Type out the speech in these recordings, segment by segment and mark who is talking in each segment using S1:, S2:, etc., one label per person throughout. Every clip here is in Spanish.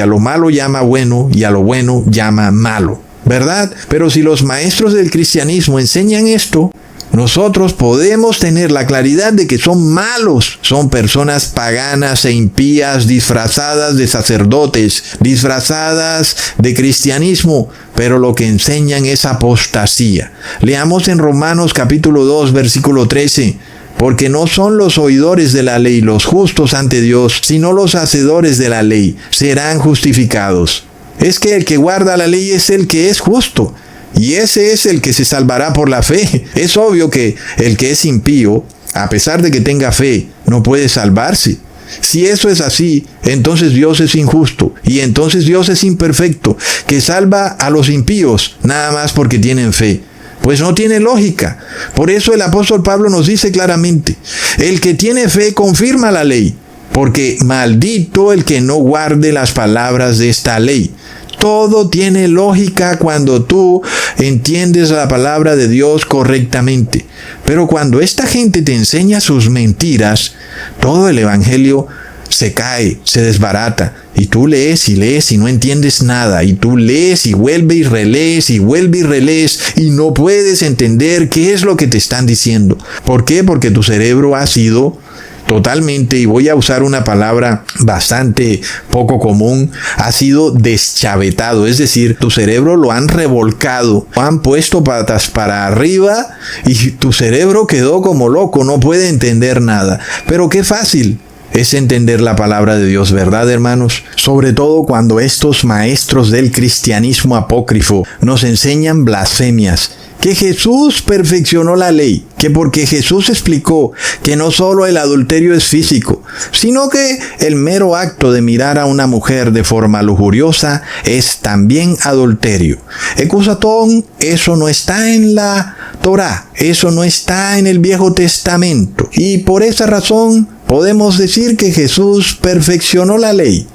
S1: A lo malo llama bueno y a lo bueno llama malo, ¿verdad? Pero si los maestros del cristianismo enseñan esto, nosotros podemos tener la claridad de que son malos, son personas paganas e impías, disfrazadas de sacerdotes, disfrazadas de cristianismo, pero lo que enseñan es apostasía. Leamos en Romanos capítulo 2, versículo 13. Porque no son los oidores de la ley los justos ante Dios, sino los hacedores de la ley serán justificados. Es que el que guarda la ley es el que es justo. Y ese es el que se salvará por la fe. Es obvio que el que es impío, a pesar de que tenga fe, no puede salvarse. Si eso es así, entonces Dios es injusto y entonces Dios es imperfecto, que salva a los impíos nada más porque tienen fe. Pues no tiene lógica. Por eso el apóstol Pablo nos dice claramente, el que tiene fe confirma la ley, porque maldito el que no guarde las palabras de esta ley. Todo tiene lógica cuando tú entiendes la palabra de Dios correctamente. Pero cuando esta gente te enseña sus mentiras, todo el evangelio se cae, se desbarata. Y tú lees y no entiendes nada. Y tú lees y vuelve y relees y vuelve y relees. Y no puedes entender qué es lo que te están diciendo. ¿Por qué? Porque tu cerebro ha sido totalmente, y voy a usar una palabra bastante poco común, ha sido deschavetado. Es decir, tu cerebro lo han revolcado, lo han puesto patas para arriba y tu cerebro quedó como loco, no puede entender nada. Pero qué fácil es entender la palabra de Dios, ¿verdad, hermanos? Sobre todo cuando estos maestros del cristianismo apócrifo nos enseñan blasfemias. Que Jesús perfeccionó la ley, que porque Jesús explicó que no solo el adulterio es físico, sino que el mero acto de mirar a una mujer de forma lujuriosa es también adulterio. Ecusatón, eso no está en la Torá, eso no está en el Viejo Testamento. Y por esa razón podemos decir que Jesús perfeccionó la ley,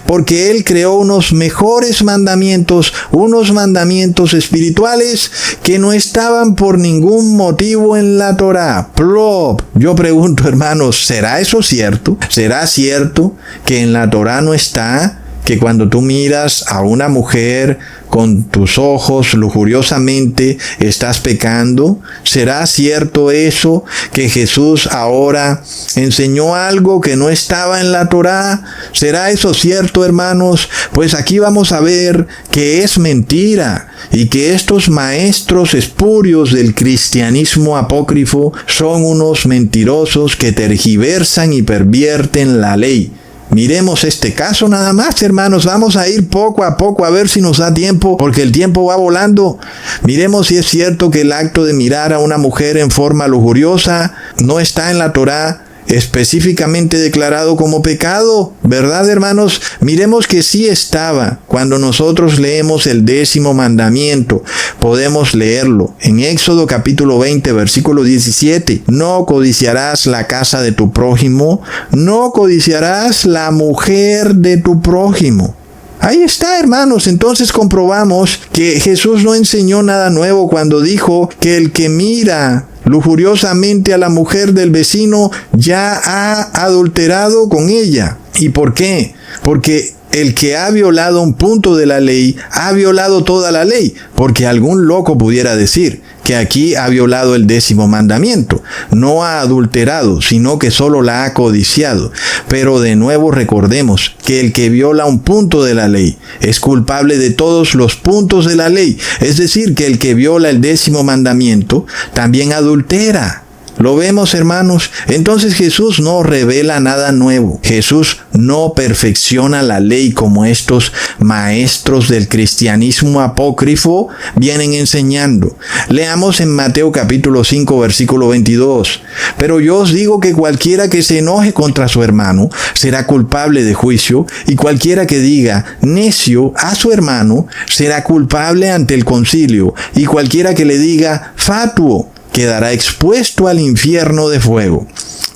S1: porque Él creó unos mejores mandamientos, unos mandamientos espirituales que no estaban por ningún motivo en la Torá. Plop. Yo pregunto, hermanos, ¿será eso cierto? ¿Será cierto que en la Torá no está que cuando tú miras a una mujer con tus ojos lujuriosamente estás pecando? ¿Será cierto eso, que Jesús ahora enseñó algo que no estaba en la Torá? ¿Será eso cierto, hermanos? Pues aquí vamos a ver que es mentira y que estos maestros espurios del cristianismo apócrifo son unos mentirosos que tergiversan y pervierten la ley. Miremos este caso nada más, hermanos. Vamos a ir poco a poco a ver si nos da tiempo, porque el tiempo va volando. Miremos si es cierto que el acto de mirar a una mujer en forma lujuriosa no está en la Torá específicamente declarado como pecado, ¿verdad, hermanos? Miremos que sí estaba. Cuando nosotros leemos el 10º mandamiento, podemos leerlo en Éxodo capítulo 20, versículo 17. No codiciarás la casa de tu prójimo, no codiciarás la mujer de tu prójimo. Ahí está, hermanos. Entonces comprobamos que Jesús no enseñó nada nuevo cuando dijo que el que mira lujuriosamente a la mujer del vecino ya ha adulterado con ella. ¿Y por qué? Porque el que ha violado un punto de la ley ha violado toda la ley, porque algún loco pudiera decir que aquí ha violado el 10º mandamiento. No ha adulterado, sino que solo la ha codiciado. Pero de nuevo recordemos que el que viola un punto de la ley es culpable de todos los puntos de la ley. Es decir, que el que viola el 10º mandamiento también adultera. ¿Lo vemos, hermanos? Entonces Jesús no revela nada nuevo. Jesús no perfecciona la ley como estos maestros del cristianismo apócrifo vienen enseñando. Leamos en Mateo capítulo 5, versículo 22. Pero yo os digo que cualquiera que se enoje contra su hermano será culpable de juicio, y cualquiera que diga necio a su hermano será culpable ante el concilio, y cualquiera que le diga fatuo quedará expuesto al infierno de fuego.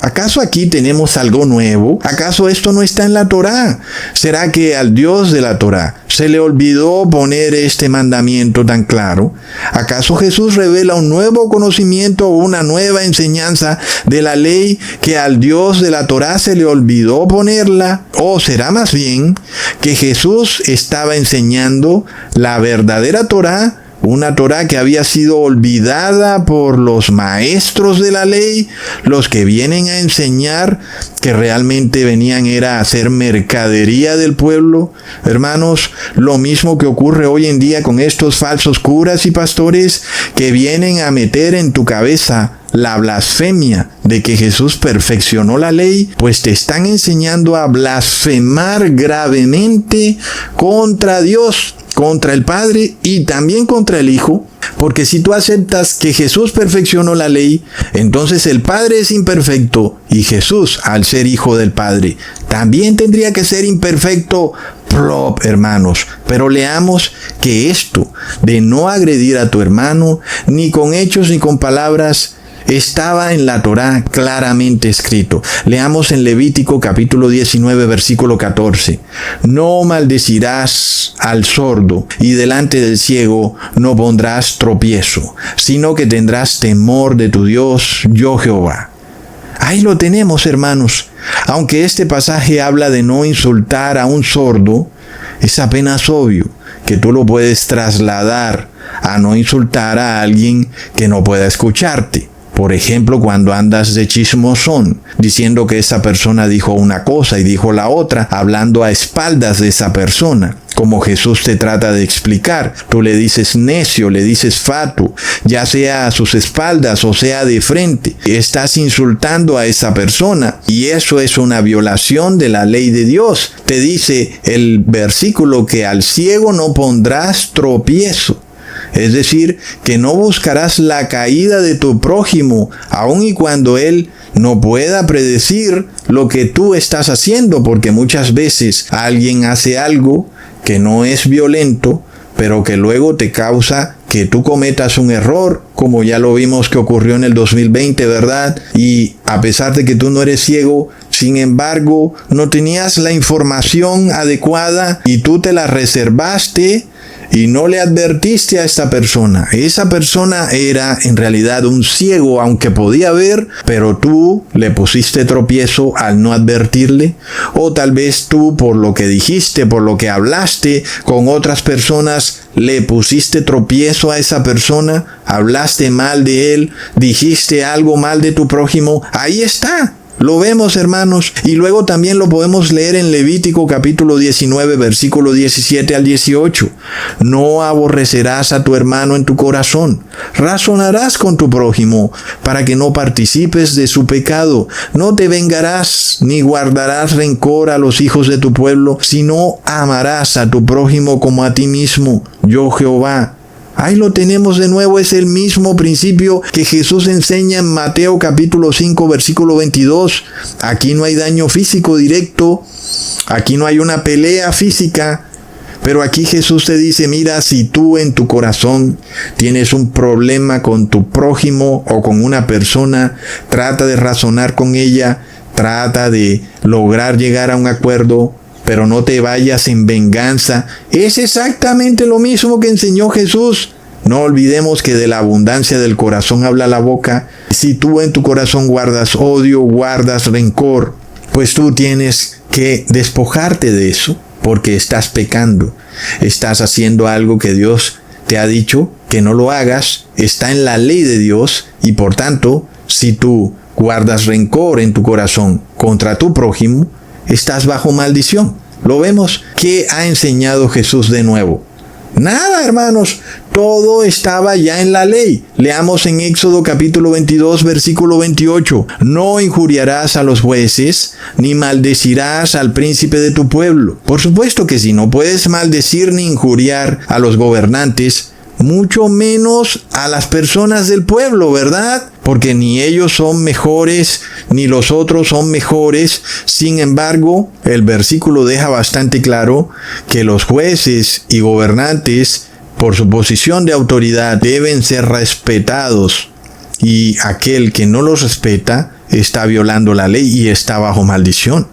S1: ¿Acaso aquí tenemos algo nuevo? ¿Acaso esto no está en la Torá? ¿Será que al Dios de la Torá se le olvidó poner este mandamiento tan claro? ¿Acaso Jesús revela un nuevo conocimiento o una nueva enseñanza de la ley que al Dios de la Torá se le olvidó ponerla? ¿O será más bien que Jesús estaba enseñando la verdadera Torá? Una Torá que había sido olvidada por los maestros de la ley, los que vienen a enseñar, que realmente venían era a hacer mercadería del pueblo. Hermanos, lo mismo que ocurre hoy en día con estos falsos curas y pastores que vienen a meter en tu cabeza la blasfemia de que Jesús perfeccionó la ley, pues te están enseñando a blasfemar gravemente contra Dios, contra el Padre y también contra el Hijo, porque si tú aceptas que Jesús perfeccionó la ley, entonces el Padre es imperfecto y Jesús, al ser Hijo del Padre, también tendría que ser imperfecto. Plop, hermanos. Pero leamos que esto de no agredir a tu hermano, ni con hechos ni con palabras, estaba en la Torá claramente escrito. Leamos en Levítico capítulo 19, versículo 14. No maldecirás al sordo, y delante del ciego no pondrás tropiezo, sino que tendrás temor de tu Dios, yo Jehová. Ahí lo tenemos, hermanos. Aunque este pasaje habla de no insultar a un sordo, es apenas obvio que tú lo puedes trasladar a no insultar a alguien que no pueda escucharte. Por ejemplo, cuando andas de chismosón, diciendo que esa persona dijo una cosa y dijo la otra, hablando a espaldas de esa persona. Como Jesús te trata de explicar, tú le dices necio, le dices fatuo, ya sea a sus espaldas o sea de frente. Estás insultando a esa persona y eso es una violación de la ley de Dios. Te dice el versículo que al ciego no pondrás tropiezo. Es decir, que no buscarás la caída de tu prójimo, aun y cuando él no pueda predecir lo que tú estás haciendo, porque muchas veces alguien hace algo que no es violento, pero que luego te causa que tú cometas un error, como ya lo vimos que ocurrió en el 2020, ¿verdad? Y a pesar de que tú no eres ciego, sin embargo, no tenías la información adecuada y tú te la reservaste y no le advertiste a esta persona. Esa persona era en realidad un ciego, aunque podía ver, pero tú le pusiste tropiezo al no advertirle. O tal vez tú, por lo que dijiste, por lo que hablaste con otras personas, le pusiste tropiezo a esa persona, hablaste mal de él, dijiste algo mal de tu prójimo. Ahí está. Lo vemos, hermanos, y luego también lo podemos leer en Levítico capítulo 19, versículo 17 al 18. No aborrecerás a tu hermano en tu corazón. Razonarás con tu prójimo para que no participes de su pecado. No te vengarás ni guardarás rencor a los hijos de tu pueblo, sino amarás a tu prójimo como a ti mismo. Yo Jehová. Ahí lo tenemos de nuevo, es el mismo principio que Jesús enseña en Mateo capítulo 5, versículo 22. Aquí no hay daño físico directo, aquí no hay una pelea física, pero aquí Jesús te dice, mira, si tú en tu corazón tienes un problema con tu prójimo o con una persona, trata de razonar con ella, trata de lograr llegar a un acuerdo, pero no te vayas en venganza. Es exactamente lo mismo que enseñó Jesús. No olvidemos que de la abundancia del corazón habla la boca. Si tú en tu corazón guardas odio, guardas rencor, pues tú tienes que despojarte de eso, porque estás pecando. Estás haciendo algo que Dios te ha dicho que no lo hagas. Está en la ley de Dios y por tanto, si tú guardas rencor en tu corazón contra tu prójimo, estás bajo maldición. Lo vemos. ¿Qué ha enseñado Jesús de nuevo? Nada, hermanos. Todo estaba ya en la ley. Leamos en Éxodo capítulo 22, versículo 28. No injuriarás a los jueces, ni maldecirás al príncipe de tu pueblo. Por supuesto que si no puedes maldecir ni injuriar a los gobernantes, mucho menos a las personas del pueblo, ¿verdad? Porque ni ellos son mejores, ni los otros son mejores. Sin embargo, el versículo deja bastante claro que los jueces y gobernantes, por su posición de autoridad, deben ser respetados. Y aquel que no los respeta está violando la ley y está bajo maldición.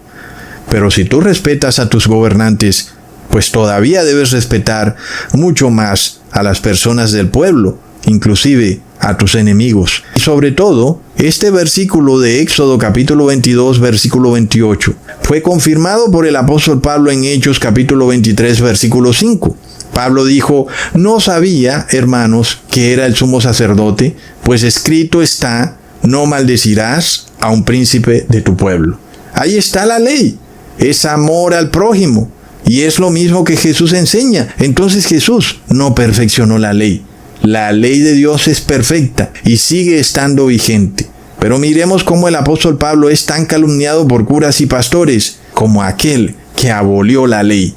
S1: Pero si tú respetas a tus gobernantes, pues todavía debes respetar mucho más a las personas del pueblo, inclusive a tus enemigos. Y sobre todo, este versículo de Éxodo capítulo 22, versículo 28, fue confirmado por el apóstol Pablo en Hechos capítulo 23, versículo 5. Pablo dijo: no sabía, hermanos, que era el sumo sacerdote, pues escrito está: no maldecirás a un príncipe de tu pueblo. Ahí está la ley, es amor al prójimo, y es lo mismo que Jesús enseña. Entonces Jesús no perfeccionó la ley. La ley de Dios es perfecta y sigue estando vigente. Pero miremos cómo el apóstol Pablo es tan calumniado por curas y pastores como aquel que abolió la ley.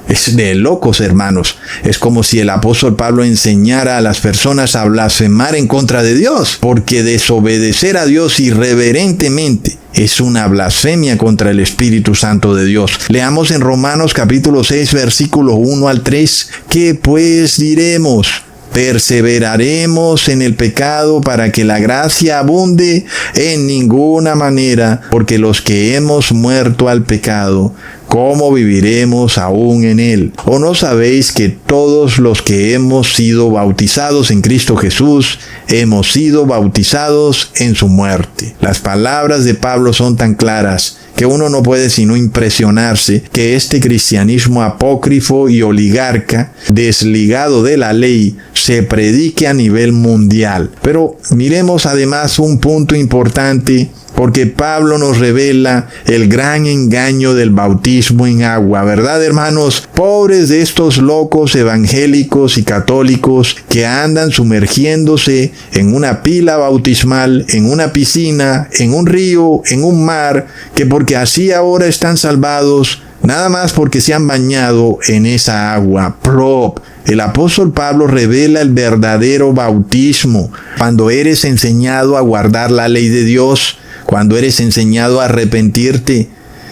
S1: Es de locos, hermanos. Es como si el apóstol Pablo enseñara a las personas a blasfemar en contra de Dios, porque desobedecer a Dios irreverentemente es una blasfemia contra el Espíritu Santo de Dios. Leamos en Romanos capítulo 6, versículos 1 al 3. ¿Qué pues diremos? ¿Perseveraremos en el pecado para que la gracia abunde? En ninguna manera, porque los que hemos muerto al pecado, ¿cómo viviremos aún en él? ¿O no sabéis que todos los que hemos sido bautizados en Cristo Jesús, hemos sido bautizados en su muerte? Las palabras de Pablo son tan claras que uno no puede sino impresionarse que este cristianismo apócrifo y oligarca, desligado de la ley, se predique a nivel mundial. Pero miremos además un punto importante, porque Pablo nos revela el gran engaño del bautismo en agua, ¿verdad, hermanos? Pobres de estos locos evangélicos y católicos que andan sumergiéndose en una pila bautismal, en una piscina, en un río, en un mar, que porque así ahora están salvados, nada más porque se han bañado en esa agua. ¡Plop! El apóstol Pablo revela el verdadero bautismo cuando eres enseñado a guardar la ley de Dios, cuando eres enseñado a arrepentirte,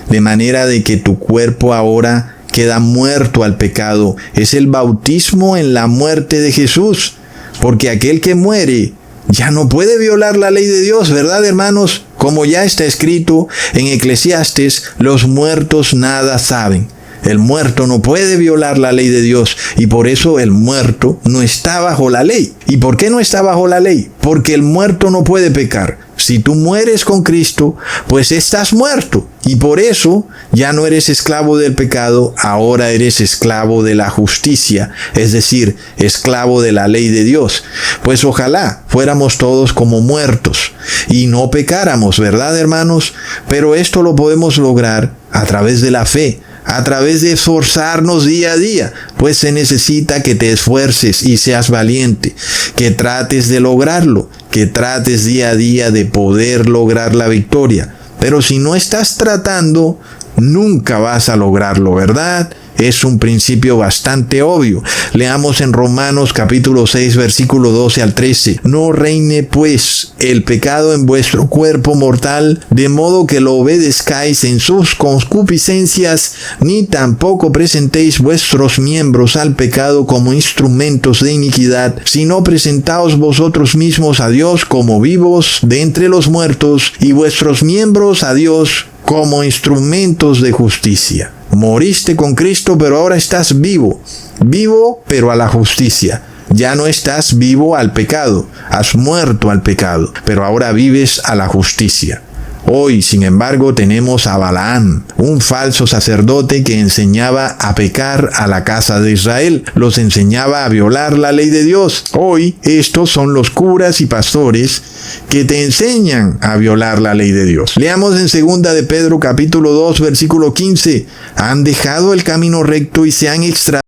S1: de manera de que tu cuerpo ahora queda muerto al pecado. Es el bautismo en la muerte de Jesús, porque aquel que muere ya no puede violar la ley de Dios, ¿verdad, hermanos? Como ya está escrito en Eclesiastes, los muertos nada saben. El muerto no puede violar la ley de Dios, y por eso el muerto no está bajo la ley. ¿Y por qué no está bajo la ley? Porque el muerto no puede pecar. Si tú mueres con Cristo, pues estás muerto. Y por eso ya no eres esclavo del pecado, ahora eres esclavo de la justicia, es decir, esclavo de la ley de Dios. Pues ojalá fuéramos todos como muertos y no pecáramos, ¿verdad, hermanos? Pero esto lo podemos lograr a través de la fe, a través de esforzarnos día a día, pues se necesita que te esfuerces y seas valiente, que trates de lograrlo, que trates día a día de poder lograr la victoria. Pero si no estás tratando, nunca vas a lograrlo, ¿verdad? Es un principio bastante obvio. Leamos en Romanos capítulo 6, versículo 12 al 13. No reine pues el pecado en vuestro cuerpo mortal, de modo que lo obedezcáis en sus concupiscencias, ni tampoco presentéis vuestros miembros al pecado como instrumentos de iniquidad, sino presentaos vosotros mismos a Dios como vivos de entre los muertos, y vuestros miembros a Dios como instrumentos de justicia. Moriste con Cristo, pero ahora estás vivo. Vivo, pero a la justicia. Ya no estás vivo al pecado. Has muerto al pecado, pero ahora vives a la justicia. Hoy, sin embargo, tenemos a Balaam, un falso sacerdote que enseñaba a pecar a la casa de Israel. Los enseñaba a violar la ley de Dios. Hoy, estos son los curas y pastores que te enseñan a violar la ley de Dios. Leamos en 2 de Pedro capítulo 2, versículo 15. Han dejado el camino recto y se han extraviado